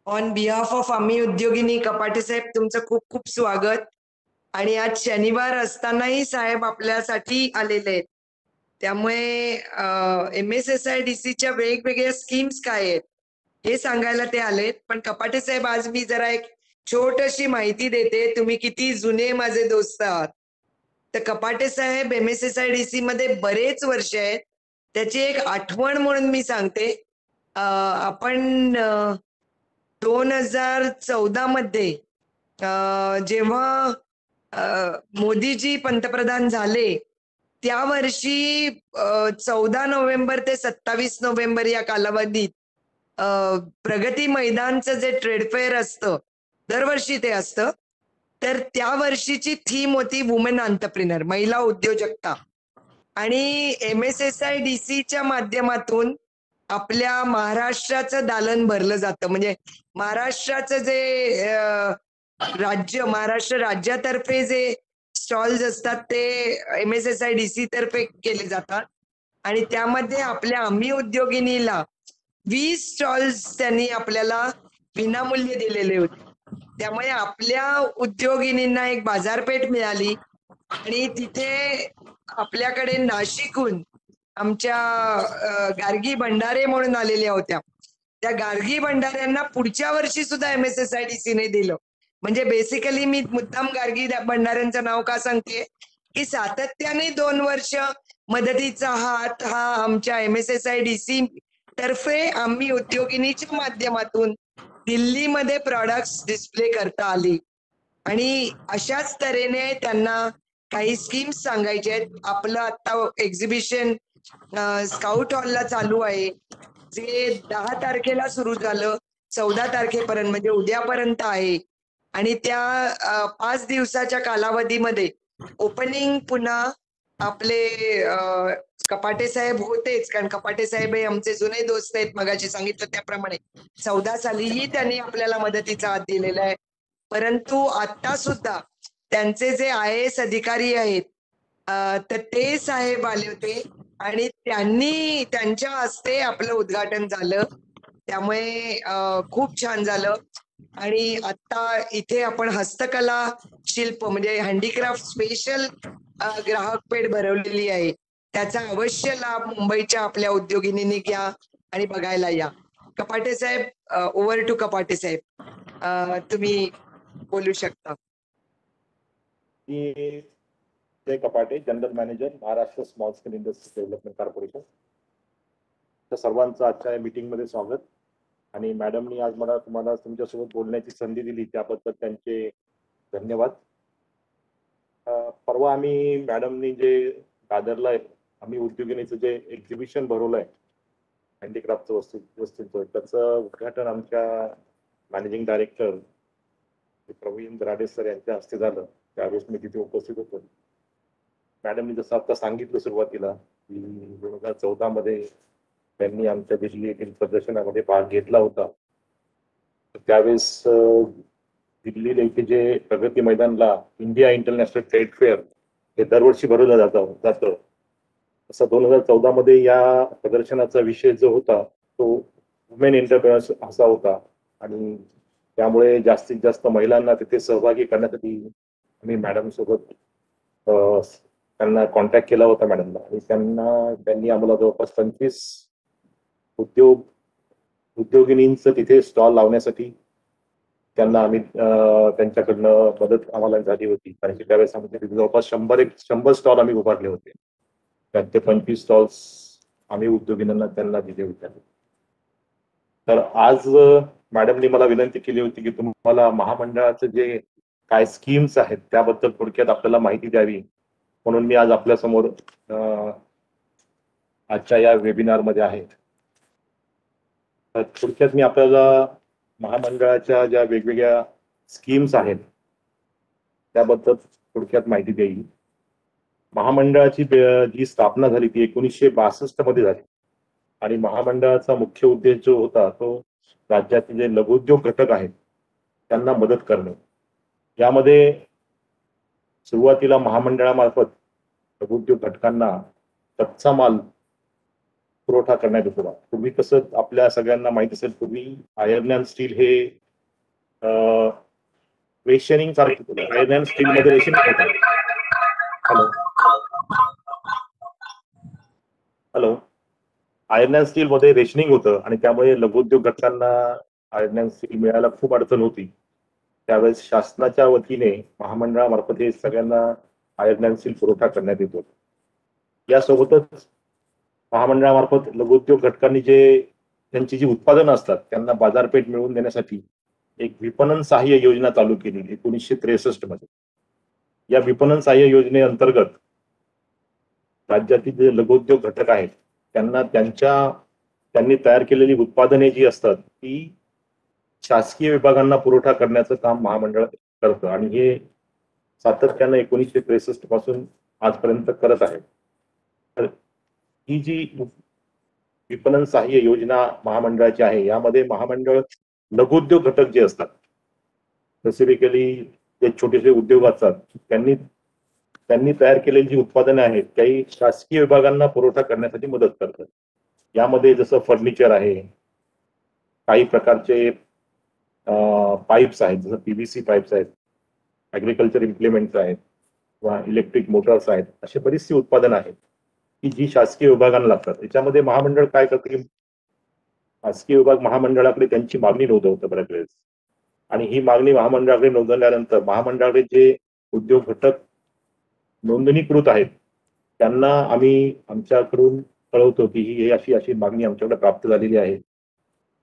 On behalf of आम्ही उद्योगिनी कपाटे साहेब तुमचं खूप खूप स्वागत. आणि आज शनिवार असतानाही साहेब आपल्यासाठी आलेले आहेत. त्यामुळे MSSIDCच्या वेगवेगळ्या स्कीम्स काय आहेत हे सांगायला ते आलेत. पण कपाटे साहेब आज मी जरा एक छोटशी माहिती देते. तुम्ही किती जुने माझे दोस्त आहात. तर कपाटे साहेब MSSIDC मध्ये बरेच वर्ष आहेत. त्याची एक आठवण म्हणून मी सांगते. आपण 2014 मध्ये जेव्हा मोदीजी पंतप्रधान झाले त्या वर्षी 14 नोव्हेंबर ते 27 नोव्हेंबर या कालावधीत प्रगती मैदानचं जे ट्रेड फेअर असतं दरवर्षी ते असतं. तर त्या वर्षीची थीम होती वुमेन अंतरप्रिनर, महिला उद्योजकता. आणि MSSIDCच्या माध्यमातून आपल्या महाराष्ट्राचं दालन भरलं जातं. म्हणजे महाराष्ट्राचं जे महाराष्ट्र राज्यातर्फे जे स्टॉल्स असतात ते MSSIDC तर्फे केले जातात. आणि त्यामध्ये आपल्या आम्ही उद्योगिनीला 20 स्टॉल्स त्यांनी आपल्याला विनामूल्य दिलेले होते. त्यामुळे आपल्या उद्योगिनींना एक बाजारपेठ मिळाली. आणि तिथे आपल्याकडे नाशिकहून आमच्या गार्गी भंडारे म्हणून आलेल्या होत्या. त्या गार्गी भंडाऱ्यांना पुढच्या वर्षी सुद्धा MSSIDC ने दिलं. म्हणजे बेसिकली मी मुद्दाम गार्गी भंडाऱ्यांचं नाव का सांगतेय की सातत्याने 2 वर्ष मदतीचा हात हा आमच्या MSSIDC तर्फे आम्ही उद्योगिनीच्या माध्यमातून दिल्लीमध्ये प्रॉडक्ट्स डिस्प्ले करता आली. आणि अशाच तऱ्हेने त्यांना काही स्कीम्स सांगायचे आहेत. आपलं आता एक्झिबिशन स्काउट हॉलला चालू आहे, जे 10 तारखेला सुरू झालं, 14 तारखेपर्यंत म्हणजे उद्यापर्यंत आहे. आणि त्या 5 दिवसाच्या कालावधीमध्ये ओपनिंग पुन्हा आपले कपाटे साहेब होतेच, कारण कपाटे साहेब हे आमचे जुने दोस्त आहेत. मगाशी सांगितलं त्याप्रमाणे 14 सालीही त्यांनी आपल्याला मदतीचा हात दिलेला आहे. परंतु आता सुद्धा त्यांचे जे IAS अधिकारी आहेत तर ते साहेब आले होते आणि त्यांनी त्यांच्या हस्ते आपलं उद्घाटन झालं. त्यामुळे खूप छान झालं. आणि आता इथे आपण हस्तकला शिल्प म्हणजे हँडीक्राफ्ट स्पेशल ग्राहक पेठ भरवलेली आहे. त्याचा अवश्य लाभ मुंबईच्या आपल्या उद्योगिनींनी घ्या आणि बघायला या. कपाटे साहेब, ओव्हर टू कपाटे साहेब, तुम्ही बोलू शकता. जय कपाटे, general manager, Maharashtra small scale industry development corporation. तर सर्वांचं आजच्या या मीटिंग मध्ये स्वागत. आणि मॅडमनी आज मला तुम्हाला तुमच्यासोबत बोलण्याची संधी दिली त्याबद्दल त्यांचे धन्यवाद. परवा आम्ही मॅडमनी जे दादरला आम्ही उद्योगिनीचं जे एक्झिबिशन भरवलंय हँडीक्राफ्टचं वस्तूंचं, त्याचं उद्घाटन आमच्या managing director Pravin Darade sir यांच्या हस्ते झालं. त्यावेळेस मी तिथे उपस्थित होतो. मॅडमनी जसं आता सांगितलं सुरुवातीला की 2014 मध्ये त्यांनी आमच्या दिल्ली येथील प्रदर्शनामध्ये भाग घेतला होता. त्यावेळेस दिल्ली येथे जे प्रगती मैदानला इंडिया इंटरनॅशनल ट्रेड फेअर हे दरवर्षी भरवलं जातं. असं 2014 मध्ये या प्रदर्शनाचा विषय जो होता तो वुमेन एंटरप्रेनर्स असा होता. आणि त्यामुळे जास्तीत जास्त महिलांना तिथे सहभागी करण्यासाठी आम्ही मॅडम सोबत त्यांना कॉन्टॅक्ट केला होता मॅडमला. आणि त्यांनी आम्हाला जवळपास 25 उद्योगिनींचं तिथे स्टॉल लावण्यासाठी त्यांना आम्ही त्यांच्याकडनं मदत आम्हाला झाली होती. कारण की त्यावेळेस आम्ही तिथे जवळपास 100 स्टॉल आम्ही उभारले होते. त्यात 25 स्टॉल्स आम्ही उद्योगिनींना त्यांना दिले होते. तर आज मॅडमनी मला विनंती केली होती की तुम्हाला महामंडळाचं जे काय स्कीम्स आहेत त्याबद्दल थोडक्यात आपल्याला माहिती द्यावी, म्हणून मी आज आपल्या समोर आजच्या या वेबिनार मध्ये आहे. तर थोडक्यात मी आपल्याला महामंडळाच्या ज्या वेगवेगळ्या स्कीम्स आहेत त्याबद्दल थोडक्यात माहिती देईल. महामंडळाची जी स्थापना झाली ती 1962 मध्ये झाली. आणि महामंडळाचा मुख्य उद्देश जो होता तो राज्यातील जे लघुउद्योग घटक आहेत त्यांना मदत करणे. यामध्ये सुरुवातीला महामंडळामार्फत लघुउद्योग घटकांना कच्चा माल पुरवठा करण्यात येतो. पूर्वी कसं आपल्या सगळ्यांना माहित असेल, पूर्वी आयर्न अँड स्टील हे रेशनिंग सारखं होतं. आयर्न अँड स्टील मध्ये रेशनिंग होतं. Hello hello iron and still मध्ये रेशनिंग होतं आणि त्यामुळे लघुउद्योग घटकांना आयर्न अँड स्टील मिळायला खूप अडचण होती. त्यावेळेस शासनाच्या वतीने महामंडळामार्फत हे सगळ्यांना आयर्न अँड स्टील पुरवठा करण्यात येतो. यासोबतच महामंडळामार्फत लघुउद्योग घटकांनी त्यांची जी उत्पादनं असतात त्यांना बाजारपेठ मिळवून देण्यासाठी एक विपणन सहाय्य योजना चालू केली 1963 मध्ये. या विपणन सहाय्य योजनेअंतर्गत राज्यातील जे लघुउद्योग घटक आहेत त्यांना त्यांनी तयार केलेली उत्पादने जी असतात ती शासकीय विभागांना पुरवठा करण्याचं काम महामंडळ करतं आणि हे सातत्यानं 1963 पासून आजपर्यंत करत आहे. तर ही जी विपणन सहाय्य योजना महामंडळाची आहे यामध्ये महामंडळ लघुउद्योग घटक जे असतात, स्पेसिफिकली जे छोटेसे उद्योग असतात त्यांनी तयार केलेली जी उत्पादने आहेत काही शासकीय विभागांना पुरवठा करण्यासाठी मदत करतात. यामध्ये जसं फर्निचर आहे, काही प्रकारचे पाईप्स आहेत, जसं पीव्हीसी पाईप्स आहेत, ऍग्रिकल्चर इम्प्लिमेंट्स आहेत किंवा इलेक्ट्रिक मोटर्स आहेत, अशी बरीचशी उत्पादनं आहेत की जी शासकीय विभागांना लागतात. याच्यामध्ये महामंडळ काय करतं की शासकीय विभाग महामंडळाकडे त्यांची मागणी नोंदवतं बऱ्याच वेळेस आणि ही मागणी महामंडळाकडे नोंदवल्यानंतर महामंडळाकडे जे उद्योग घटक नोंदणीकृत आहेत त्यांना आम्ही आमच्याकडून कळवतो की ही अशी अशी मागणी आमच्याकडे प्राप्त झालेली आहे.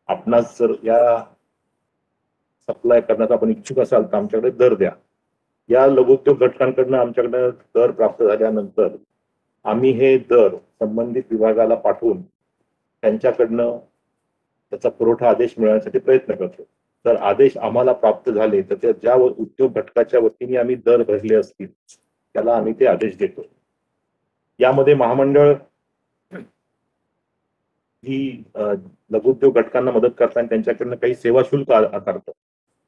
आपणास जर या सप्लाय करण्याचा आपण इच्छुक असाल तर आमच्याकडे दर द्या. या लघुउद्योग घटकांकडनं आमच्याकडे दर प्राप्त झाल्यानंतर आम्ही हे दर संबंधित विभागाला पाठवून त्यांच्याकडनं त्याचा पुरवठा आदेश मिळवण्यासाठी प्रयत्न करतो. जर आदेश आम्हाला प्राप्त झाले तर त्या ज्या उद्योग घटकाच्या वतीने आम्ही दर भरले असतील त्याला आम्ही ते आदेश देतो. यामध्ये महामंडळ ही लघुउद्योग घटकांना मदत करताना त्यांच्याकडनं काही सेवा शुल्क आकारतं.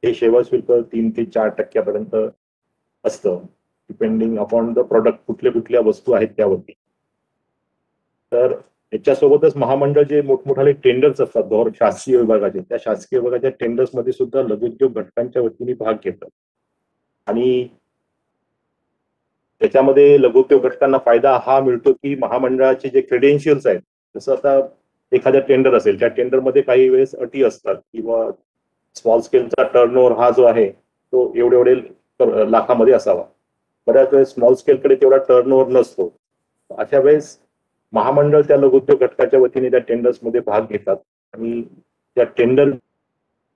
हे सेवा शुल्क 3 ते 4% असतं, डिपेंडिंग अपॉन द प्रोडक्ट, कुठल्या वस्तू आहेत त्यावरती. तर याच्यासोबतच महामंडळ जे मोठमोठाले टेंडर्स असतात शासकीय विभागाचे, त्या शासकीय विभागाच्या टेंडर्स मध्ये सुद्धा लघुउद्योग घटकांच्या वतीने भाग घेतात आणि त्याच्यामध्ये लघुउद्योग घटकांना फायदा हा मिळतो की महामंडळाचे जे क्रेडेन्शियल्स आहेत, जसं आता एखाद्या टेंडर असेल त्या टेंडरमध्ये काही वेळेस अटी असतात किंवा स्मॉल स्केलचा टर्नओव्हर हा जो आहे तो एवढे लाखामध्ये असावा. बऱ्याच वेळेस स्मॉल स्केलकडे तेवढा टर्नओव्हर नसतो. अशा वेळेस महामंडळ त्या लघुउद्योग घटकाच्या वतीने त्या टेंडर्समध्ये भाग घेतात आणि त्या टेंडर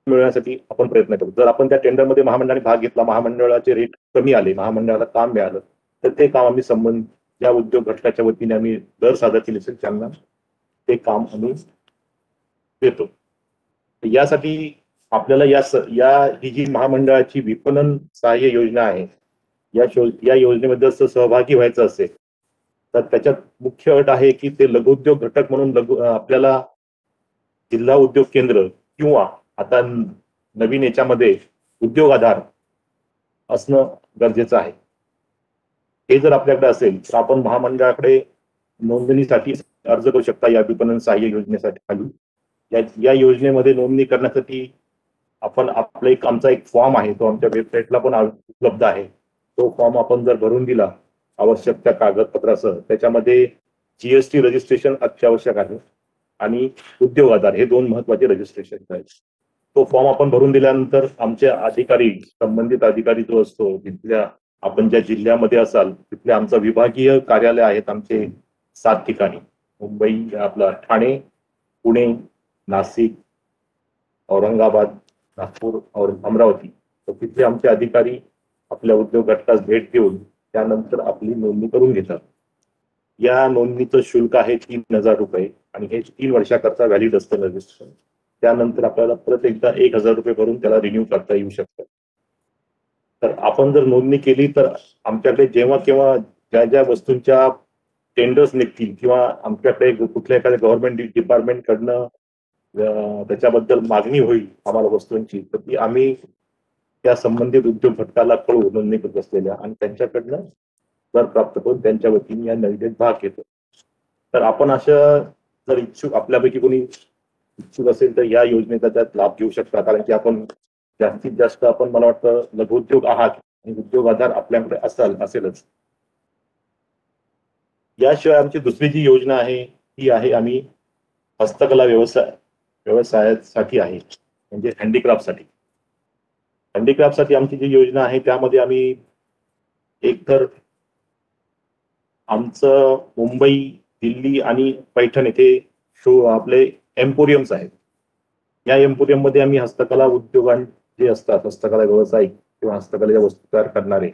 मिळवण्यासाठी आपण प्रयत्न करतो. जर आपण त्या टेंडरमध्ये महामंडळाने भाग घेतला, महामंडळाचे रेट कमी आले, महामंडळाला काम मिळालं तर ते काम आम्ही ज्या उद्योग घटकाच्या वतीने आम्ही दर सादर केले असेल त्यांना ते काम आम्ही देतो. यासाठी आपल्याला ही जी महामंडळाची विपणन सहाय्य योजना आहे या योजनेमध्ये जर सहभागी व्हायचं असेल तर त्याच्यात मुख्य अट आहे की ते लघुउद्योग घटक म्हणून आपल्याला जिल्हा उद्योग केंद्र किंवा आता नवीन याच्यामध्ये उद्योग आधार असणं गरजेचं आहे. हे जर आपल्याकडे असेल तर आपण महामंडळाकडे नोंदणीसाठी अर्ज करू शकता. या विपणन सहाय्य योजनेसाठी खाली या योजनेमध्ये नोंदणी करण्यासाठी आपण आमचा एक फॉर्म आहे, तो आमच्या वेबसाईटला पण उपलब्ध आहे. तो फॉर्म आपण जर भरून दिला आवश्यक त्या कागदपत्रासह, त्याच्यामध्ये जीएसटी रजिस्ट्रेशन अत्यावश्यक आहे आणि उद्योग आधार हे 2 महत्वाचे रजिस्ट्रेशन आहेत. तो फॉर्म आपण भरून दिल्यानंतर आमचे अधिकारी, संबंधित अधिकारी जो असतो आपण ज्या जिल्ह्यामध्ये असाल तिथले आमचं विभागीय कार्यालय आहेत आमचे 7 ठिकाणी, मुंबई, ठाणे, पुणे, नाशिक, औरंगाबाद, नागपूर और अमरावती. तर तिथले आमचे अधिकारी आपल्या उद्योग घटकास भेट देऊन त्यानंतर आपली नोंदणी करून घेतात. या नोंदणीचं शुल्क आहे 3000 रुपये आणि हे 3 वर्षाकरता व्हॅलिड असतं रजिस्ट्रेशन. त्यानंतर आपल्याला परत एकदा 1000 रुपये भरून त्याला रिन्यू करता येऊ शकतं. तर आपण जर नोंदणी केली तर आमच्याकडे जेव्हा केव्हा ज्या वस्तूंच्या टेंडर्स निघतील किंवा आमच्याकडे कुठल्या एखाद्या गव्हर्नमेंट डिपार्टमेंट कडनं त्याच्याबद्दल मागणी होईल आम्हाला वस्तूंची, तर ती आम्ही त्या संबंधित उद्योग घटकाला कळवू नोंदणीकृत असलेल्या आणि त्यांच्याकडनं दर प्राप्त करून त्यांच्या वतीने या नोंदणीत भाग घेतो. तर आपण अशा जर इच्छुक आपल्यापैकी कोणी इच्छुक असेल तर या योजनेचा त्यात लाभ घेऊ शकता, कारण की आपण जास्तीत जास्त आपण मला वाटतं लघुउद्योग आहात आणि उद्योग आधार आपल्याकडे असेलच. याशिवाय आमची दुसरी जी योजना आहे ती आहे आम्ही हस्तकला व्यवसायासाठी आहे, म्हणजे हँडीक्राफ्टसाठी. हँडीक्राफ्टसाठी आमची जी योजना आहे त्यामध्ये आम्ही एकतर आमचं मुंबई, दिल्ली आणि पैठण येथे आपले एम्पोरियम्स आहेत. या एम्पोरियम मध्ये आम्ही हस्तकला उद्योगां जे असतात, हस्तकला व्यावसायिक किंवा हस्तकलेच्या वस्तू तयार करणारे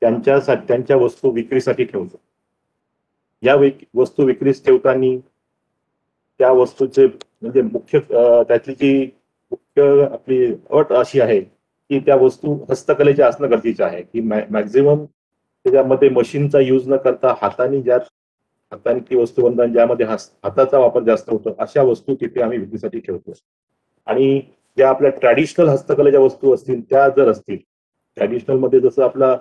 त्यांच्या वस्तू विक्रीसाठी ठेवतो. या वस्तू विक्रीस ठेवताना त्या वस्तूचे म्हणजे मुख्य त्यातली जी मुख्य आपली अट अशी आहे की त्या वस्तू हस्तकलेच्या असणं गरजेचं आहे, की मॅक्झिमम त्याच्यामध्ये मशीनचा यूज न करता हाताने ती वस्तू बनतात, ज्यामध्ये हाताचा वापर जास्त होतो, अशा वस्तू तिथे आम्ही विक्रीसाठी ठेवतो. आणि ज्या आपल्या ट्रॅडिशनल हस्तकलेच्या वस्तू असतील त्या जर असतील, ट्रॅडिशनल मध्ये जसं आपला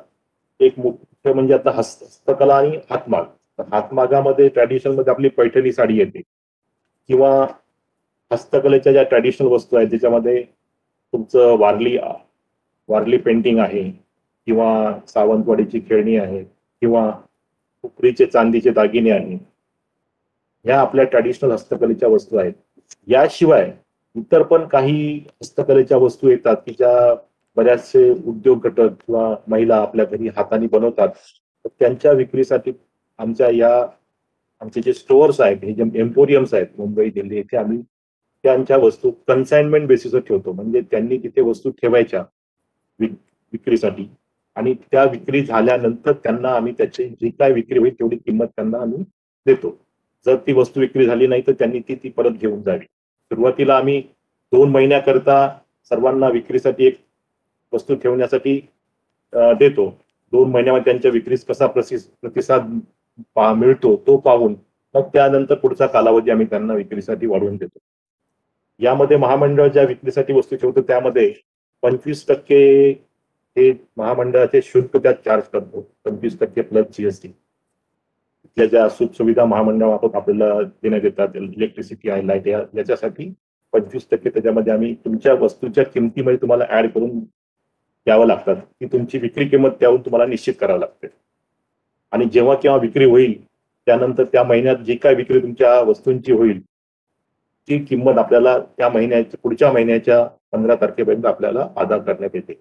एक मुख्य म्हणजे आता हस्तकला आणि हातमाग. हातमागामध्ये ट्रॅडिशनल मध्ये आपली पैठणी साडी येते, किंवा हस्तकलेच्या ज्या ट्रॅडिशनल वस्तू आहेत त्याच्यामध्ये तुमचं वारली पेंटिंग आहे, किंवा सावंतवाडीची खेळणी आहे, किंवा कुकरीचे चांदीचे दागिने आहेत. ह्या आपल्या ट्रॅडिशनल हस्तकलेच्या वस्तू आहेत. याशिवाय इतर पण काही हस्तकलेच्या वस्तू येतात की ज्या बऱ्याचशे उद्योग घटक किंवा महिला आपल्या घरी हाताने बनवतात. तर त्यांच्या विक्रीसाठी आमचे जे स्टोअर्स आहेत, हे जे एम्पोरियम्स आहेत मुंबई, दिल्ली येथे आम्ही त्यांच्या वस्तू कन्साइनमेंट बेसिसवर ठेवतो. म्हणजे त्यांनी तिथे वस्तू ठेवायच्या विक्रीसाठी, आणि त्या विक्री झाल्यानंतर त्यांना आम्ही त्याची जी काय विक्री होईल तेवढी किंमत त्यांना आम्ही देतो. जर ती वस्तू विक्री झाली नाही तर त्यांनी ती परत घेऊन जावी. सुरुवातीला आम्ही 2 महिन्याकरता सर्वांना विक्रीसाठी एक वस्तू ठेवण्यासाठी देतो. 2 महिन्यामध्ये त्यांच्या विक्रीस कसा प्रतिसाद मिळतो तो पाहून मग त्यानंतर पुढचा कालावधी आम्ही त्यांना विक्रीसाठी वाढवून देतो. यामध्ये महामंडळ ज्या विक्रीसाठी वस्तू ठेवतो त्यामध्ये 25% हे महामंडळाचे शुल्क त्यात चार्ज करतो, 25% प्लस जीएसटी. तिथल्या ज्या सुखसुविधा महामंडळामार्फत आपल्याला देण्यात येतात, इलेक्ट्रिसिटी आहे, लाईट, याच्यासाठी 25% त्याच्यामध्ये आम्ही तुमच्या वस्तूच्या किमतीमध्ये तुम्हाला ऍड करून द्यावं लागतात, की तुमची विक्री किंमत त्यावरून तुम्हाला निश्चित करावं लागते. आणि जेव्हा केव्हा विक्री होईल त्यानंतर त्या महिन्यात जी काय विक्री तुमच्या वस्तूंची होईल ती किंमत आपल्याला त्या पुढच्या महिन्याच्या 15 तारखेपर्यंत आपल्याला अदा करण्यात येते.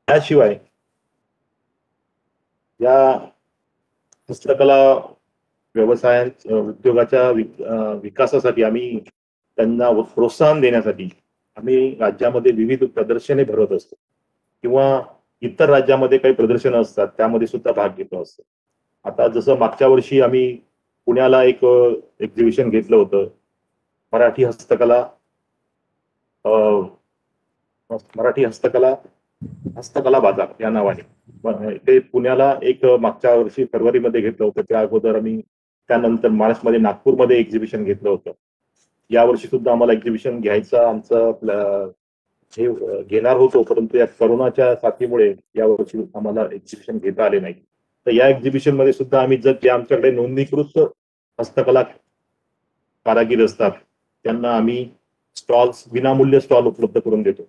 त्याशिवाय या हस्तकला उद्योगाच्या विकासासाठी आम्ही त्यांना प्रोत्साहन देण्यासाठी आम्ही राज्यामध्ये विविध प्रदर्शने भरवत असतो, किंवा इतर राज्यामध्ये काही प्रदर्शनं असतात त्यामध्ये सुद्धा भाग घेतो असतो. आता जसं मागच्या वर्षी आम्ही पुण्याला एक एक्झिबिशन घेतलं होतं, मराठी हस्तकला बाजार या नावाने. ते पुण्याला एक मागच्या वर्षी फेब्रुवारीमध्ये घेतलं होतं. त्या अगोदर आम्ही त्यानंतर मार्चमध्ये नागपूरमध्ये एक्झिबिशन घेतलं होतं. यावर्षी सुद्धा आम्हाला एक्झिबिशन घ्यायचा आमचं हे घेणार होतो, परंतु या करोनाच्या साथीमुळे यावर्षी आम्हाला एक्झिबिशन घेता आले नाही. तर या एक्झिबिशन मध्ये सुद्धा आम्ही जे आमच्याकडे नोंदणीकृत हस्तकला कारागीर असतात त्यांना आम्ही विनामूल्य स्टॉल उपलब्ध करून देतो,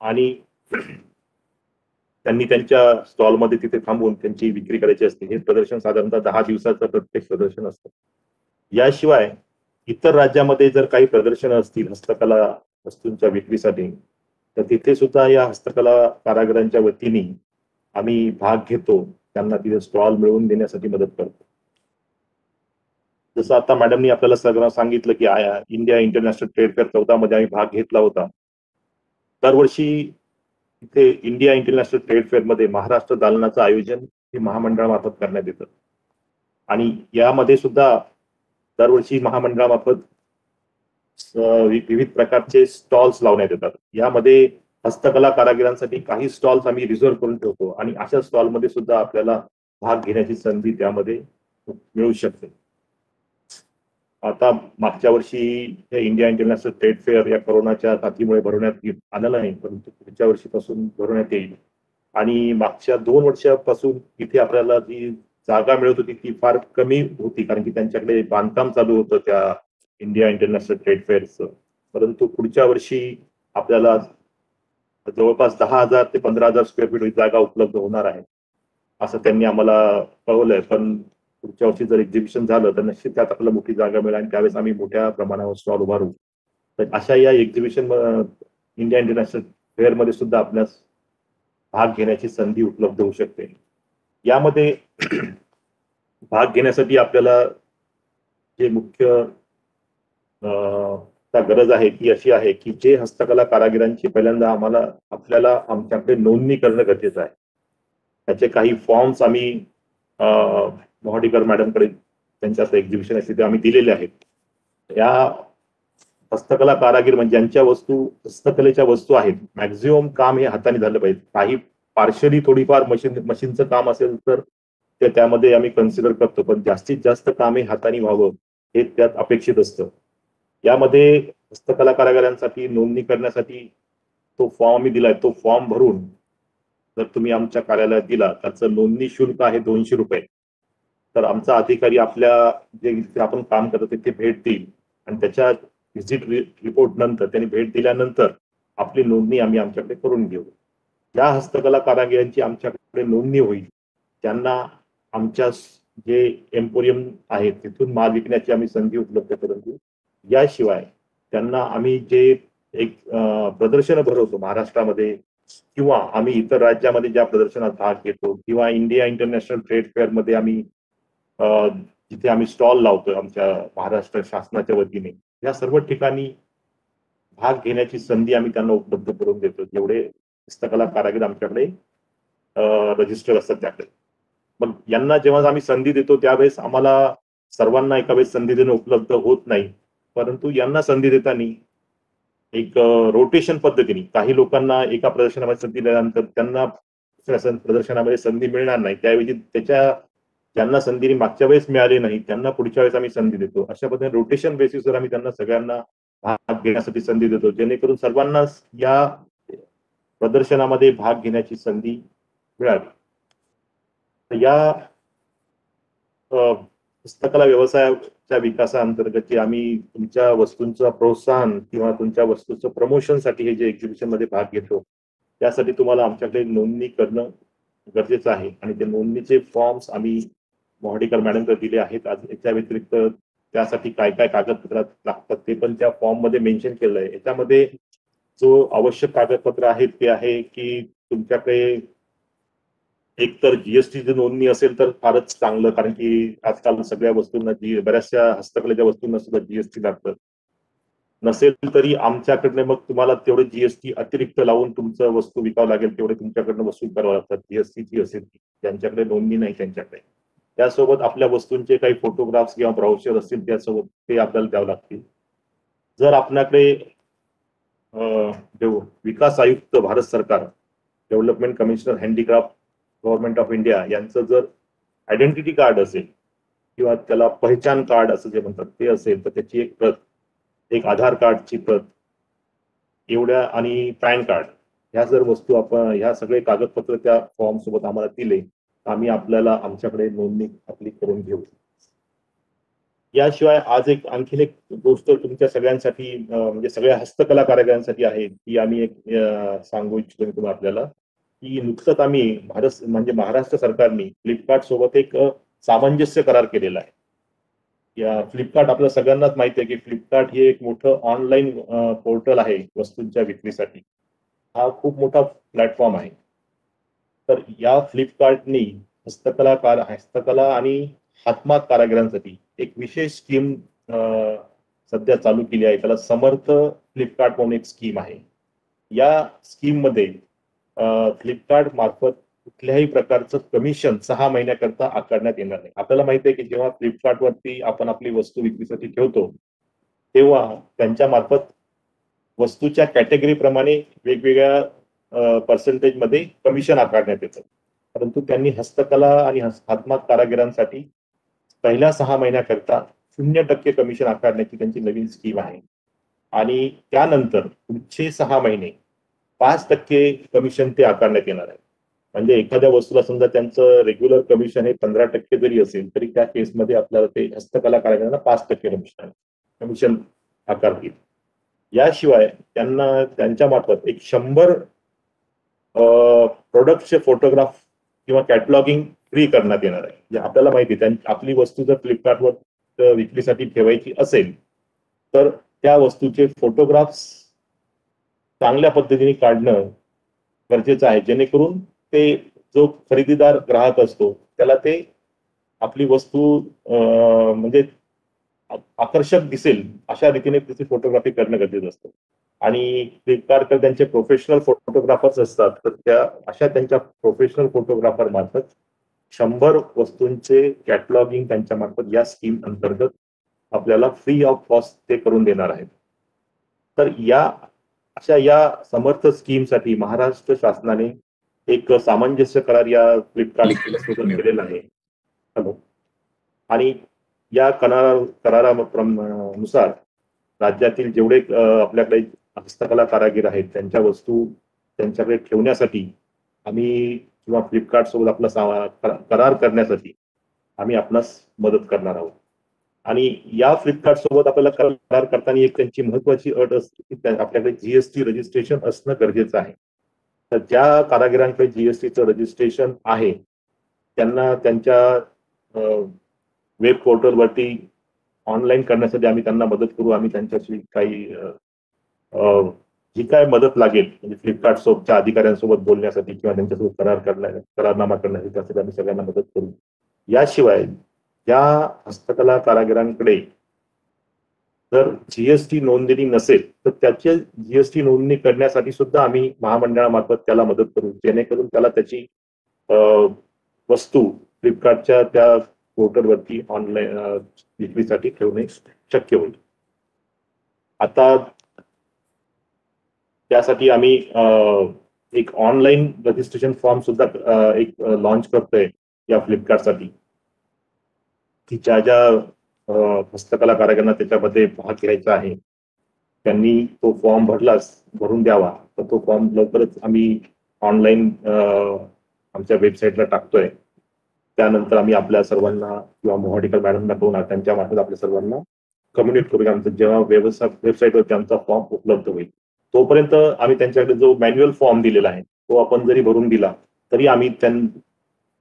आणि त्यांनी त्यांच्या स्टॉलमध्ये तिथे थांबून त्यांची विक्री करायची असते. हे प्रदर्शन साधारणतः 10 दिवसाचं प्रत्येक प्रदर्शन असतं. याशिवाय इतर राज्यामध्ये जर काही प्रदर्शनं असतील हस्तकला वस्तूंच्या विक्रीसाठी, तर तिथे सुद्धा या हस्तकला कारागिरांच्या वतीने आम्ही भाग घेतो, त्यांना तिथे स्टॉल मिळवून देण्यासाठी मदत करतो. जसं आता मॅडमनी आपल्याला सगळं सांगितलं की इंडिया इंटरनॅशनल ट्रेड फेअर 14 मध्ये आम्ही भाग घेतला होता. दरवर्षी इथे इंडिया इंटरनॅशनल ट्रेड फेअर मध्ये महाराष्ट्र दालनाचं आयोजन हे महामंडळामार्फत करण्यात येतं, आणि यामध्ये सुद्धा दरवर्षी महामंडळामार्फत विविध प्रकारचे स्टॉल्स लावण्यात येतात. यामध्ये हस्तकला कारागिरांसाठी काही स्टॉल्स आम्ही रिझर्व्ह करून ठेवतो, आणि अशा स्टॉलमध्ये सुद्धा आपल्याला भाग घेण्याची संधी त्यामध्ये मिळू शकते. आता मागच्या वर्षी इंडिया इंटरनॅशनल ट्रेड फेअर या कोरोनाच्या साथीमुळे भरवण्यात आलं नाही, परंतु पुढच्या वर्षीपासून भरवण्यात येईल. आणि मागच्या 2 वर्षापासून इथे आपल्याला जी जागा मिळत होती ती फार कमी होती, कारण की त्यांच्याकडे बांधकाम चालू होतं त्या इंडिया इंटरनॅशनल ट्रेड फेअरचं. परंतु पुढच्या वर्षी आपल्याला जवळपास 10,000 ते 15,000 स्क्वेअर फीट जागा उपलब्ध होणार आहे असं त्यांनी आम्हाला कळवलंय. पण पुढच्या वर्षी जर एक्झिबिशन झालं तर निश्चित त्यात आपल्याला मोठी जागा मिळेल आणि त्यावेळेस आम्ही मोठ्या प्रमाणावर स्टॉल उभारू. तर अशा या एक्झिबिशन इंडिया इंटरनॅशनल फेअरमध्ये सुद्धा आपल्यास भाग घेण्याची संधी उपलब्ध होऊ शकते. यामध्ये भाग घेण्यासाठी आपल्याला जे मुख्य गरज आहे ती अशी आहे की जे हस्तकला कारागिरांची पहिल्यांदा आपल्याला आमच्याकडे नोंदणी करणं गरजेचं आहे. त्याचे काही फॉर्म्स आम्ही मोहाडीकर मॅडमकडे त्यांच्या एक्झिबिशन आहे तिथे आम्ही दिलेले आहेत. या हस्तकला कारागीर म्हणजे ज्यांच्या वस्तू हस्तकलेच्या वस्तू आहेत, मॅक्झिमम काम हे हाताने झालं पाहिजे. काही पार्शली थोडीफार मशीनचं काम असेल तर ते त्यामध्ये आम्ही कन्सिडर करतो, पण जास्तीत जास्त काम हे हाताने व्हावं हे त्यात अपेक्षित असतं. यामध्ये हस्तकला कारागिरांसाठी नोंदणी करण्यासाठी तो फॉर्म मी दिलाय, तो फॉर्म भरून जर तुम्ही आमच्या कार्यालयात दिला त्याचं नोंदणी शुल्क आहे 200 रुपये. तर आमचा अधिकारी आपल्या जे आपण काम करतो तिथे भेट देईल आणि त्याच्या व्हिजिट रिपोर्ट नंतर त्यांनी भेट दिल्यानंतर आपली नोंदणी आम्ही आमच्याकडे करून घेऊ. ज्या हस्तकला कारागिरांची आमच्याकडे नोंदणी होईल त्यांना आमच्या जे एम्पोरियम आहे तिथून माल विकण्याची आम्ही संधी उपलब्ध करून देऊ. याशिवाय त्यांना आम्ही जे एक प्रदर्शनं भरवतो महाराष्ट्रामध्ये किंवा आम्ही इतर राज्यामध्ये ज्या प्रदर्शनात भाग घेतो किंवा इंडिया इंटरनॅशनल ट्रेड फेअरमध्ये आम्ही जिथे आम्ही स्टॉल लावतो आमच्या महाराष्ट्र शासनाच्या वतीने, या सर्व ठिकाणी भाग घेण्याची संधी आम्ही त्यांना उपलब्ध करून देतो जेवढे हस्तकला कारागीर आमच्याकडे रजिस्टर असतात त्याकडे. मग यांना जेव्हा आम्ही संधी देतो त्यावेळेस आम्हाला सर्वांना एका वेळेस संधी देणं उपलब्ध होत नाही, परंतु यांना संधी देताना एक रोटेशन पद्धतीने काही लोकांना एका प्रदर्शनामध्ये संधी दिल्यानंतर त्यांना प्रदर्शनामध्ये संधी मिळणार नाही, त्याऐवजी ज्यांना संधी मागच्या वेळेस मिळाली नाही त्यांना पुढच्या वेळेस आम्ही संधी देतो. अशा पद्धतीने रोटेशन बेसिसवर आम्ही त्यांना सगळ्यांना भाग घेण्यासाठी संधी देतो, जेणेकरून सर्वांना या प्रदर्शनामध्ये भाग घेण्याची संधी मिळावी. या हस्तकला व्यवसायाच्या विकासाअंतर्गत आम्ही तुमच्या वस्तूंचं प्रोत्साहन किंवा तुमच्या वस्तूंचं प्रमोशनसाठी हे जे एक्झिबिशन मध्ये भाग घेतो त्यासाठी तुम्हाला आमच्याकडे नोंदणी करणं गरजेचं आहे आणि ते नोंदणीचे फॉर्म्स आम्ही मोहाडीकर मॅडमकडे दिले आहेत. याच्या व्यतिरिक्त त्यासाठी काय काय कागदपत्र लागतात ते पण त्या फॉर्म मध्ये मेन्शन केलं आहे. याच्यामध्ये जो आवश्यक कागदपत्र आहेत ते आहे की तुमच्याकडे एक तर जीएसटीची नोंदणी असेल तर फारच चांगलं, कारण की आजकाल सगळ्या वस्तूंना बऱ्याचशा हस्तकलेच्या वस्तूंना सुद्धा जीएसटी लागतं. नसेल तरी आमच्याकडनं मग तुम्हाला तेवढे जीएसटी अतिरिक्त लावून तुमचं वस्तू विकावं लागेल, तेवढे तुमच्याकडनं वसूल करावं लागतात जीएसटीची असेल ज्यांच्याकडे नोंदणी नाही त्यांच्याकडे. त्यासोबत आपल्या वस्तूंचे काही फोटोग्राफ्स किंवा ब्राउचर असतील त्यासोबत ते आपल्याला द्यावं लागतील. जर आपल्याकडे विकास आयुक्त भारत सरकार, development commissioner handicraft government of India यांचं जर आयडेंटिटी कार्ड असेल किंवा त्याला पहिचान कार्ड असं जे म्हणतात ते असेल तर त्याची एक प्रत, एक आधार कार्डची प्रत एवढ्या आणि पॅन कार्ड, ह्या जर वस्तू आपण ह्या सगळे कागदपत्र त्या फॉर्म सोबत आम्हाला दिले तर आम्ही आपल्याला आमच्याकडे नोंदणी आपली करून घेऊ. याशिवाय आज आणखीन एक गोष्ट तुमच्या सगळ्यांसाठी म्हणजे सगळ्या हस्तकला कारागिरांसाठी आहे ती आम्ही एक सांगू इच्छितो तुम्हाला आपल्याला की नुकतंच आम्ही महाराष्ट्र सरकारने फ्लिपकार्ट सोबत एक सामंजस्य करार केलेला आहे. या फ्लिपकार्ट आपल्या सगळ्यांनाच माहिती आहे की फ्लिपकार्ट हे एक मोठं ऑनलाईन पोर्टल आहे वस्तूंच्या विक्रीसाठी. हा खूप मोठा प्लॅटफॉर्म आहे. तर या फ्लिपकार्टनी हस्तकला आणि हातमाग कारागिरांसाठी एक विशेष स्कीम सध्या चालू केली आहे. त्याला समर्थ फ्लिपकार्ट म्हणून एक स्कीम आहे. या स्कीम मध्ये फ्लिपकार्ट मार्फत कुठल्याही प्रकारचं कमिशन 6 महिन्याकरता आकारण्यात येणार नाही. आपल्याला माहिती आहे की जेव्हा फ्लिपकार्ट वरती आपण आपली वस्तू विक्रीसाठी ठेवतो तेव्हा त्यांच्या मार्फत वस्तूच्या कॅटेगरी प्रमाणे वेगवेगळ्या पर्सेंटेज मध्ये कमिशन आकारण्यात येतं. परंतु त्यांनी हस्तकला आणि हातमाग कारागिरांसाठी पहिल्या 6 महिन्याकरता 0% कमिशन आकारण्याची त्यांची नवीन स्कीम आहे आणि त्यानंतर पुढचे 6 महिने 5% कमिशन ते आकारण्यात येणार आहे. म्हणजे एखाद्या वस्तूला समजा त्यांचं रेग्युलर कमिशन हे 15% जरी असेल तरी त्या केसमध्ये आपल्याला ते हस्तकला कारागिरांना 5% कमिशन आकारतील. याशिवाय त्यांना त्यांच्या मार्फत एक 100 प्रोडक्टचे फोटोग्राफ किंवा कॅटलॉगिंग फ्री करण्यात येणार आहे. म्हणजे आपल्याला माहिती आहे आपली वस्तू जर फ्लिपकार्टवर विक्रीसाठी ठेवायची असेल तर त्या वस्तूचे फोटोग्राफ्स चांगल्या पद्धतीने काढणं गरजेचं आहे, जेणेकरून ते जो खरेदीदार ग्राहक असतो त्याला ते आपली वस्तू म्हणजे आकर्षक दिसेल अशा रीतीने त्याची फोटोग्राफी करणं गरजेचं असतं. आणि फ्लिपकार्ट त्यांचे प्रोफेशनल फोटोग्राफर्स असतात, तर त्यांच्या प्रोफेशनल फोटोग्राफर मार्फत 100 वस्तूंचे कॅटलॉगिंग त्यांच्या मार्फत या स्कीम अंतर्गत आपल्याला फ्री ऑफ कॉस्ट ते करून देणार आहेत. तर या समर्थ स्कीमसाठी महाराष्ट्र शासनाने एक सामंजस्य करार या फ्लिपकार्ट सोबत केलेला आहे. हॅलो. आणि या करारानुसार राज्यातील जेवढे आपल्याकडे हस्तकला कारागीर आहेत त्यांच्या वस्तू त्यांच्याकडे ठेवण्यासाठी आम्ही किंवा फ्लिपकार्ट सोबत आपला करार करण्यासाठी आम्ही आपणास मदत करणार आहोत. आणि या फ्लिपकार्ट सोबत आपल्याला करार करताना एक त्यांची महत्वाची अट असते की आपल्याकडे जीएसटी रजिस्ट्रेशन असणं गरजेचं आहे. तर ज्या कारागिरांकडे जीएसटीचं रजिस्ट्रेशन आहे त्यांना त्यांच्या वेब पोर्टलवरती ऑनलाईन करण्यासाठी आम्ही त्यांना मदत करू. आम्ही त्यांच्याशी काही जी काय मदत लागेल म्हणजे फ्लिपकार्ट सोबतच्या अधिकाऱ्यांसोबत बोलण्यासाठी किंवा त्यांच्यासोबत करारनामा करण्यासाठी त्यासाठी आम्ही सगळ्यांना मदत करू. याशिवाय ज्या हस्तकला कारागिरांकडे जर जीएसटी नोंदणी नसेल तर त्याची जीएसटी नोंदणी करण्यासाठी सुद्धा आम्ही महामंडळामार्फत त्याला मदत करू, जेणेकरून त्याला त्याची वस्तू फ्लिपकार्टच्या त्या पोर्टलवरती ऑनलाईन विक्रीसाठी ठेवणे शक्य होईल. आता त्यासाठी आम्ही एक ऑनलाईन रजिस्ट्रेशन फॉर्म सुद्धा एक लॉन्च करतोय या फ्लिपकार्टसाठी, की ज्या हस्तकला कारागिरांना त्याच्यामध्ये भाग घ्यायचा आहे त्यांनी तो फॉर्म भरून द्यावा. तर तो फॉर्म लवकरच आम्ही ऑनलाईन आमच्या वेबसाईटला टाकतोय. त्यानंतर आम्ही आपल्या सर्वांना किंवा मोहाडिकर मॅडमना करून त्यांच्या मार्फत आपल्या सर्वांना कम्युनिकेट करूया. आमचं जेव्हा वेबसाईटवरती आमचा फॉर्म उपलब्ध होईल तोपर्यंत आम्ही त्यांच्याकडे जो मॅन्युअल फॉर्म दिलेला आहे तो आपण जरी भरून दिला तरी आम्ही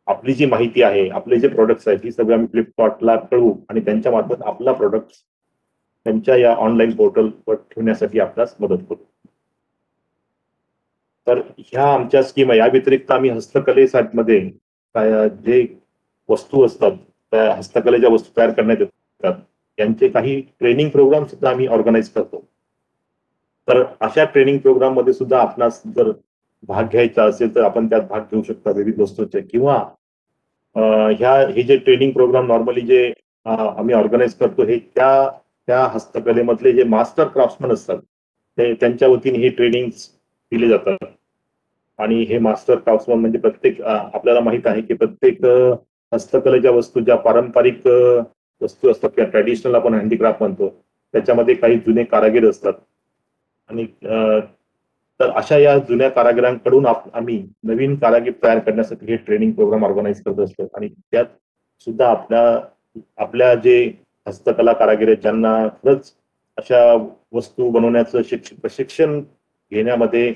आपली जी माहिती आहे आपले जे प्रोडक्ट्स आहेत ही सगळं आम्ही फ्लिपकार्टला कळवू आणि त्यांच्या मार्फत आपला प्रोडक्ट त्यांच्या या ऑनलाईन पोर्टलवर ठेवण्यासाठी आपल्यास मदत करू. तर ह्या आमच्या स्कीम आहे. या व्यतिरिक्त आम्ही हस्तकलेमध्ये जे वस्तू असतात त्या हस्तकलेच्या वस्तू तयार करण्यात येतात यांचे काही ट्रेनिंग प्रोग्राम सुद्धा आम्ही ऑर्गनाईज करतो. तर अशा ट्रेनिंग प्रोग्राम मध्ये सुद्धा आपणास जर भाग घ्यायचा असेल तर आपण त्यात भाग घेऊ शकता विविध वस्तूंचे. किंवा हे जे ट्रेनिंग प्रोग्राम नॉर्मली जे आम्ही ऑर्गनाईज करतो हे त्या हस्तकलेमधले जे मास्टर क्राफ्ट्समन असतात ते त्यांच्या वतीने हे ट्रेनिंग दिले जातात. आणि हे मास्टर क्राफ्ट्समन म्हणजे प्रत्येक आपल्याला माहित आहे की प्रत्येक हस्तकलेच्या वस्तू ज्या पारंपरिक वस्तू असतात किंवा ट्रॅडिशनल आपण हँडीक्राफ्ट म्हणतो त्याच्यामध्ये काही जुने कारागीर असतात. आणि तर अशा या जुन्या कारागिरांकडून आम्ही नवीन कारागीर तयार करण्यासाठी हे ट्रेनिंग प्रोग्राम ऑर्गनाईज करत असतो. आणि त्यात सुद्धा आपल्या जे हस्तकला कारागीर आहेत ज्यांना खरंच अशा वस्तू बनवण्याचं प्रशिक्षण घेण्यामध्ये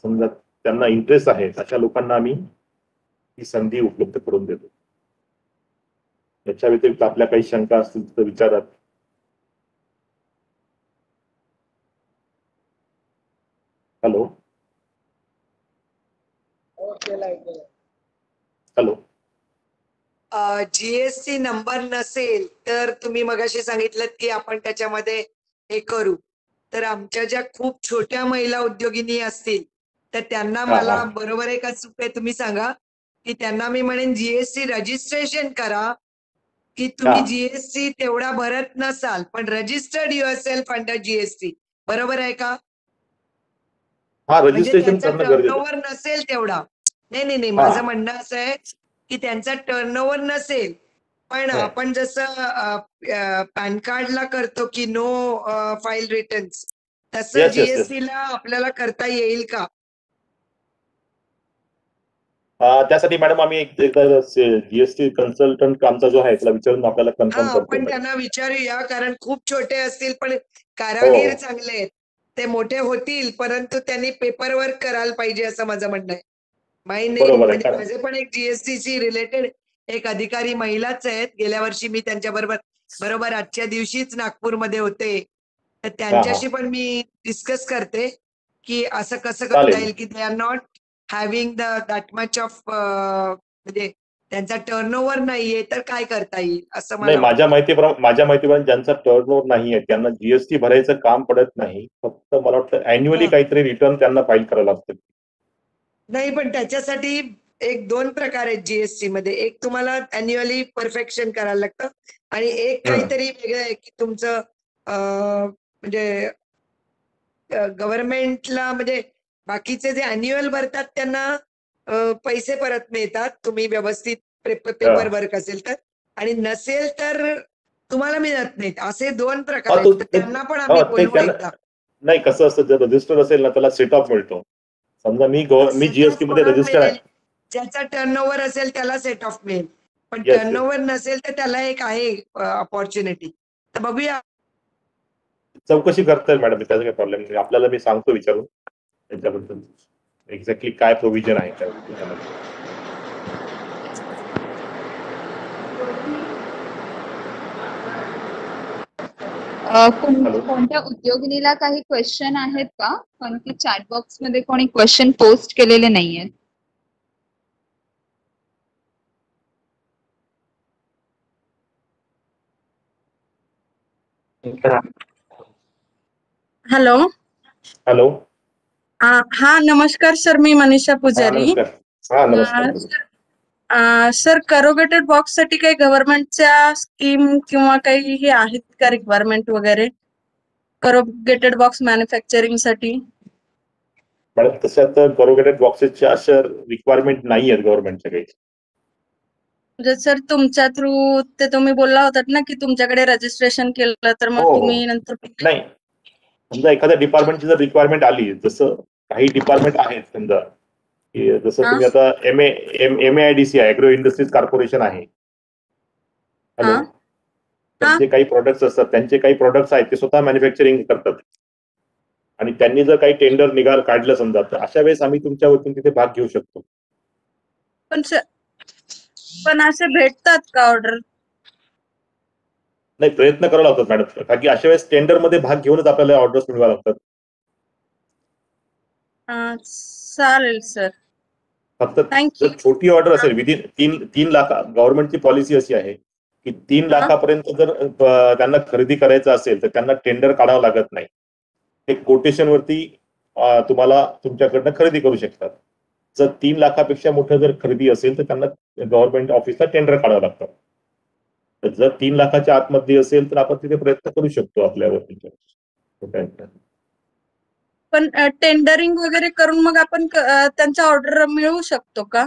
समजा त्यांना इंटरेस्ट आहे अशा लोकांना आम्ही ही संधी उपलब्ध करून देतो. याच्या व्यतिरिक्त आपल्या काही शंका असतील तर विचारात. Hello hello. जीएसटी नंबर नसेल तर तुम्ही मगाशी सांगितलं की आपण त्याच्यामध्ये हे करू. तर आमच्या ज्या खूप छोट्या महिला उद्योगिनी असतील तर त्यांना मला बरोबर आहे का चूक आहे तुम्ही सांगा की त्यांना मी म्हणेन जीएसटी रजिस्ट्रेशन करा की तुम्ही जीएसटी तेवढा भरत नसाल पण रजिस्टर्ड युअरसेल्फ अंडर जीएसटी. बरोबर आहे का? म्हणजे त्यांचा टर्नओव्हर नसेल तेवढा. नाही माझं म्हणणं असं आहे की त्यांचा टर्नओव्हर नसेल पण आपण जसं पॅन कार्डला करतो की नो फाईल रिटर्न्स तसं जीएसटी ला आपल्याला करता येईल का? त्यासाठी मॅडम आम्ही एकदा जीएसटी कन्सल्टंट आमचा जो आहे त्याला विचारून आपल्याला कन्फर्म करतो आपण मॅडम. त्यांना विचारूया, कारण खूप छोटे असतील पण हो. कारागीर चांगले आहेत, ते मोठे होतील, परंतु त्यांनी पेपर वर्क करायला पाहिजे असं माझं म्हणणं आहे. बरोबर आहे. म्हणजे माझे पण एक जीएसटीशी रिलेटेड एक अधिकारी महिलाच आहेत. गेल्या वर्षी मी त्यांच्या बरोबर आजच्या दिवशीच नागपूरमध्ये होते, तर त्यांच्याशी पण मी डिस्कस करते की असं कसं करता चालेल. येईल की they are not having that much of म्हणजे त्यांचा टर्नओव्हर नाहीये, तर काय करता येईल असं नाही, मला माझ्या माहितीप्रमाणे ज्यांचा टर्नओव्हर नाहीये त्यांना जीएसटी भरायचं काम पडत नाही. फक्त मला वाटतं अॅन्युअली हा. काहीतरी रिटर्न त्यांना फाईल करावं लागतं. नाही, पण त्याच्यासाठी एक 2 प्रकार आहेत जीएसटी मध्ये. एक तुम्हाला अॅन्युअली परफेक्शन करायला लागतं आणि एक काहीतरी वेगळं आहे की तुमचं म्हणजे गव्हर्नमेंटला म्हणजे बाकीचे जे अॅन्युअल भरतात त्यांना पैसे परत मिळतात, तुम्ही व्यवस्थित पेपर वर्क असेल तर, आणि नसेल तर तुम्हाला मिळत नाहीत. असे 2 प्रकार आहेत, तर त्यांना पण आम्ही बोलवू त्यांना एकदा. नाही, कसं असतं जर रजिस्टर असेल ना त्याला सेट ऑफ मिळतो. समजा मी सेट ऑफ जीएसटी मध्ये कोणाला रजिस्टर मिळेल? आहे. ज्याचा टर्नओव्हर असेल त्याला सेट ऑफ मिळेल, पण येस, येस. टर्नओव्हर नसेल तर त्याला एक आहे अपॉर्च्युनिटी. तर बघूया. चौकशी करता येईल मॅडम, त्याचा काही प्रॉब्लेम नाही. आपल्याला मी सांगतो विचारून त्याच्याबद्दल एक्झॅक्टली काय प्रोव्हिजन आहे त्यामध्ये. कोणत्या उद्योगिनीला काही क्वेश्चन आहेत का? कारण की चॅट बॉक्स मध्ये कोणी क्वेश्चन पोस्ट केलेले नाहीयेत. हॅलो. हॅलो. हा, नमस्कार सर, मी मनीषा पुजारी. नमस्कार. सर, करोगेटेड बॉक्स साठी काही गव्हर्नमेंटच्या स्कीम किंवा काही हे आहेत का रिक्वायरमेंट वगैरे करोगेटेड बॉक्स मॅन्युफॅक्चरिंग साठी? मॅडम तशा तर करोगेटेड बॉक्सेसच्या अशा रिक्वायरमेंट नाही आहेत गव्हर्नमेंटच्या काही. म्हणजे सर तुमच्या थ्रू ते तुम्ही बोलला होतात ना की तुमच्याकडे रजिस्ट्रेशन केलं तर मग हो. तुम्ही नंतर. नाही, समजा एखाद्या डिपार्टमेंटची जर रिक्वायरमेंट आली, जसं काही डिपार्टमेंट आहेत समजा की जसं तुम्ही आता MAIDC आहे, ॲग्रो इंडस्ट्रीज कॉर्पोरेशन आहे. हॅलो. त्यांचे काही प्रोडक्ट्स असतात, त्यांचे काही प्रोडक्ट्स आहेत ते स्वतः मॅन्युफॅक्चरिंग करतात आणि त्यांनी जर काही टेंडर काढलं समजा, तर अशा वेळेस आम्ही तुमच्या वतीने तिथे भाग घेऊ शकतो. पण असे भेटतात का ऑर्डर? नाही, प्रयत्न करावा लागतात मॅडम, कारण की अशा वेळेस टेंडरमध्ये भाग घेऊनच आपल्याला ऑर्डर्स मिळवाव्या लागतात. चालेल सर. फक्त जर छोटी ऑर्डर असेल विदिन 3 लाख, गव्हर्नमेंटची पॉलिसी अशी आहे की 3 लाखापर्यंत जर त्यांना खरेदी करायचं असेल तर त्यांना टेंडर काढावं लागत नाही. ते कोटेशन वरती तुम्हाला तुमच्याकडनं खरेदी करू शकतात. जर 3 लाखापेक्षा मोठं जर खरेदी असेल तर त्यांना गव्हर्नमेंट ऑफिसला टेंडर काढावं लागतं. तर जर 3 लाखाच्या आतमध्ये असेल तर आपण तिथे प्रयत्न करू शकतो आपल्यावरती. पण टेंडरिंग वगैरे करून मग आपण त्यांचा ऑर्डर मिळवू शकतो का?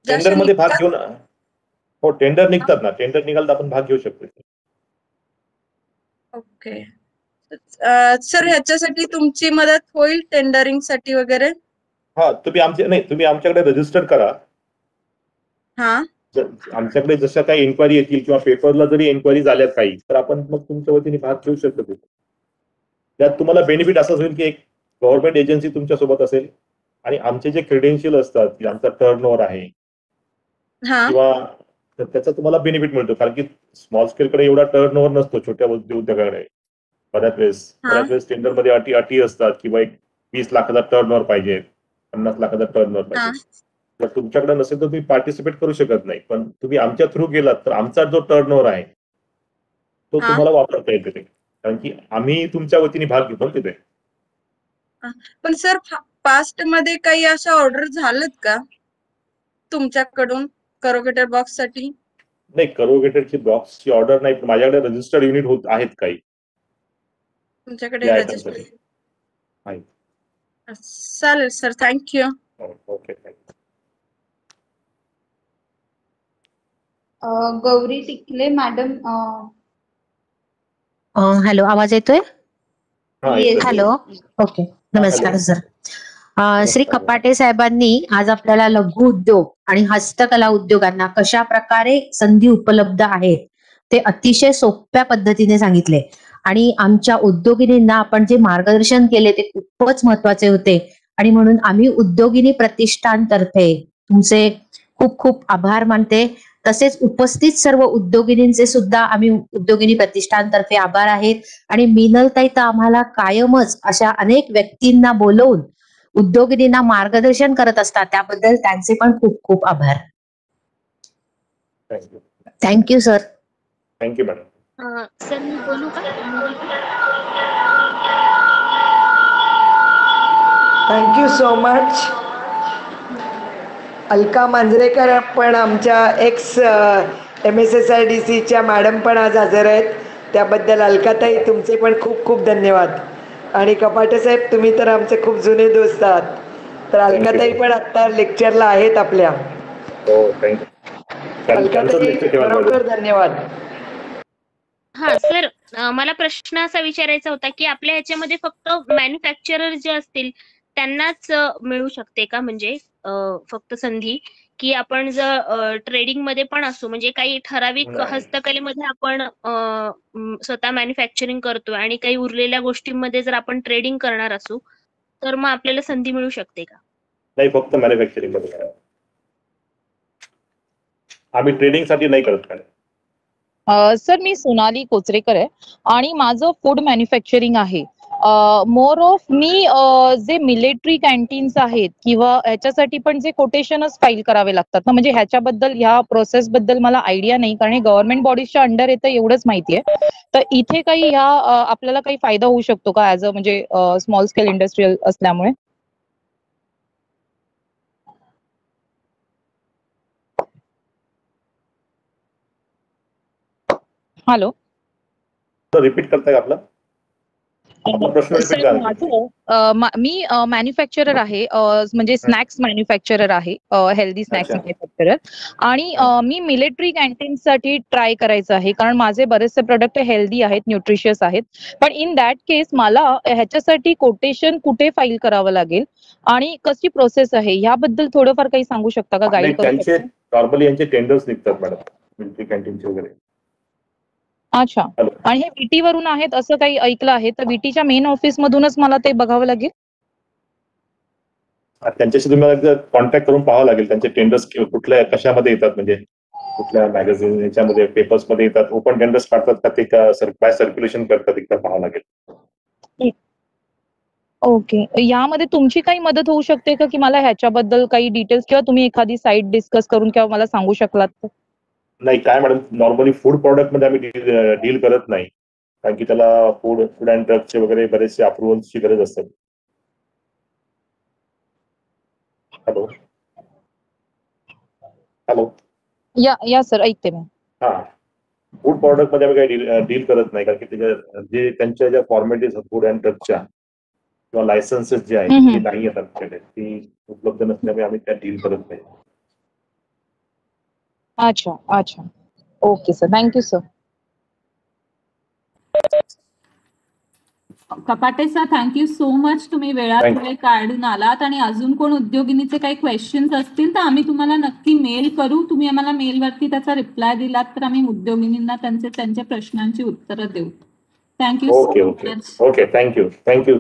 टेंडर मध्ये भाग घेऊन, हो, टेंडर निघतात ना, टेंडर निघाल तर आपण भाग घेऊ शकतो. ओके सर, ह्याच्यासाठी तुमची मदत होईल टेंडरिंग साठी वगैरे? तुम्ही आमच्याकडे रजिस्टर करा. आमच्याकडे जशा काही एन्क्वायरी येतील किंवा पेपरला जरी एन्क्वायरी झाल्यात काही, तर आपण मग तुमच्या वतीने भाग घेऊ शकतो. त्यात तुम्हाला बेनिफिट असंच होईल की एक गव्हर्नमेंट एजन्सी तुमच्या सोबत असेल आणि आमचे जे क्रेडेन्शियल असतात की आमचा टर्नओव्हर आहे किंवा त्याचा तुम्हाला बेनिफिट मिळतो, कारण की स्मॉल स्केलकडे एवढा टर्नओव्हर नसतो छोट्या उद्योगाकडे. बऱ्याच वेळेस टेंडरमध्ये अटी असतात किंवा एक 20 लाखाचा टर्नओव्हर पाहिजे, 50 लाखाचा टर्नओव्हर पाहिजे. जर तुमच्याकडे नसेल तर तुम्ही पार्टिसिपेट करू शकत नाही, पण तुम्ही आमच्या थ्रू गेलात तर आमचा जो टर्नओव्हर आहे तो तुम्हाला वापरता येते, कारण की आम्ही तुमच्या वतीने भाग घेतो तिथे. पण सर, पास्ट मध्ये काही अशा ऑर्डर झालेत का तुमच्याकडून करोगेटेड बॉक्स साठी? नाही, करोगेटेडची बॉक्सची ऑर्डर नाही, पण माझ्याकडे रजिस्टर्ड युनिट आहेत काही. तुमच्याकडे रजिस्टर? चालेल सर, थँक्यू. ओके, गौरी टिकले मॅडम. हॅलो, आवाज येतोय? Yes. हॅलो. ओके, नमस्कार सर. श्री कपाटे साहेबांनी आज आपल्याला लघु उद्योग आणि हस्तकला उद्योगांना कशा प्रकारे संधी उपलब्ध आहेत ते अतिशय सोप्या पद्धतीने सांगितले आणि आमच्या उद्योगिनींना आपण जे मार्गदर्शन केले ते खूपच महत्वाचे होते आणि म्हणून आम्ही उद्योगिनी प्रतिष्ठानतर्फे तुमचे खूप खूप आभार मानते. तसेच उपस्थित सर्व उद्योगिनींचे सुद्धा आम्ही उद्योगिनी प्रतिष्ठानतर्फे आभार आहेत आणि मिनलताई तर आम्हाला कायमच अशा अनेक व्यक्तींना बोलवून उद्योगिनींना मार्गदर्शन करत असतात, त्याबद्दल त्यांचे पण खूप खूप आभार. Thank you. Thank you sir. Thank you madam. Sir मी बोलू का? Thank you so much. Alka Manjrekar पण आमच्या MSSIDCच्या मॅडम पण आज हजर आहेत, त्याबद्दल अलकाताई तुमचे पण खूप खूप धन्यवाद. आणि कपाटे साहेब तुम्ही तर आमचे खूप जुने दोस्त आहात, तर अलकाताई पण आता लेक्चरला आहेत आपल्या. हो थँक्यू. अलकाताई खरोखर धन्यवाद. हा सर, मला प्रश्न असा विचारायचा होता की आपल्या ह्याच्यामध्ये फक्त मॅन्युफॅक्चरर जे असतील त्यांनाच मिळू शकते का, म्हणजे फक्त संधी, की आपण जर ट्रेडिंग मध्ये पण असू, म्हणजे काही ठराविक नाही. हस्तकलेमध्ये आपण स्वतः मॅन्युफॅक्चरिंग करतोय आणि काही उरलेल्या गोष्टींमध्ये जर आपण ट्रेडिंग करणार असू तर मग आपल्याला संधी मिळू शकते का? नाही, फक्त मॅन्युफॅक्चरिंग मध्ये करा. आम्ही ट्रेडिंग साठी नाही करत काय. सर मी सोनाली कोचरेकर आहे आणि माझं फूड मॅन्युफॅक्चरिंग आहे. मोर ऑफ मी जे मिलिटरी कॅन्टीन्स आहेत किंवा ह्याच्यासाठी पण जे कोटेशनच फाईल करावे लागतात ना, म्हणजे ह्याच्याबद्दल ह्या प्रोसेस बद्दल मला आयडिया नाही, कारण हे गव्हर्नमेंट बॉडीजच्या अंडर येतं एवढंच माहिती आहे. तर इथे काही ह्या आपल्याला काही फायदा होऊ शकतो का ऍज अ म्हणजे स्मॉल स्केल इंडस्ट्रियल असल्यामुळे? हॅलो रिपीट करताय आपला प्रश्न? रिपीट सर करा. माझं मी मॅन्युफॅक्चरर आहे, म्हणजे स्नॅक्स मॅन्युफॅक्चरर आहे, हेल्दी स्नॅक्स अच्छा. मॅन्युफॅक्चरर. आणि मी मिलिटरी कॅन्टीन साठी ट्राय करायचं आहे, कारण माझे बरेचसे प्रोडक्ट हेल्दी आहेत, न्यूट्रिशियस आहेत. पण इन दॅट केस मला ह्याच्यासाठी कोटेशन कुठे फाईल करावं लागेल आणि कशी प्रोसेस आहे ह्याबद्दल थोडंफार काही सांगू शकता का, गाईड करू त्यांचे शकता? नॉर्मली यांचे टेंडर्स निघतात मॅडम, मिलिटरी कॅन्टीनचे वगैरे. अच्छा. आणि हे VT वरून आहेत असं काही ऐकलं आहे, तर VTच्या मेन ऑफिस मधूनच मला ते बघावं लागेल? त्यांच्याशी तुम्हाला कॉन्टॅक्ट करून पाहावं लागेल, त्यांचे टेंडर्स कुठल्या कशामध्ये येतात, म्हणजे कुठल्या मॅगझिन याच्यामध्ये पेपर्स मध्ये येतात, ओपन टेंडर्स काढतात का ते बाय सर्क्युलेशन करतात, एकदा पाहावं लागेल. ओके. यामध्ये तुमची काही मदत होऊ शकते का, की मला ह्याच्याबद्दल काही डिटेल्स किंवा तुम्ही एखादी साईट डिस्कस करून किंवा मला सांगू शकलात तर? नाही काय मॅडम, नॉर्मली फूड प्रॉडक्ट मध्ये आम्ही डील करत नाही, कारण की त्याला फूड अँड ड्रगचे वगैरे बरेचसे अप्रुव्हल्सची गरज असते. हॅलो हॅलो या सर, ऐकते मी. हा, फूड प्रॉडक्ट मध्ये आम्ही काही डील करत नाही, कारण की त्याच्या जे त्यांच्या ज्या फॉर्मॅलिटीज फूड अँड ड्रगच्या किंवा लायसन्सेस जे आहेत ते नाही आहेत आमच्याकडे, ती उपलब्ध नसल्यामुळे आम्ही त्या डील करत नाही. अच्छा अच्छा. Okay sir, thank you sir. कपाटे सर, थँक्यू सो मच. तुम्ही वेळात वेळ काढून आलात. आणि अजून कोण उद्योगिनीचे काही क्वेश्चन्स असतील तर आम्ही तुम्हाला नक्की मेल करू. तुम्ही आम्हाला मेलवरती त्याचा रिप्लाय दिलात तर आम्ही उद्योगिनींना त्यांच्या प्रश्नांची उत्तरं देऊ. Thank you so much. Okay, thank you.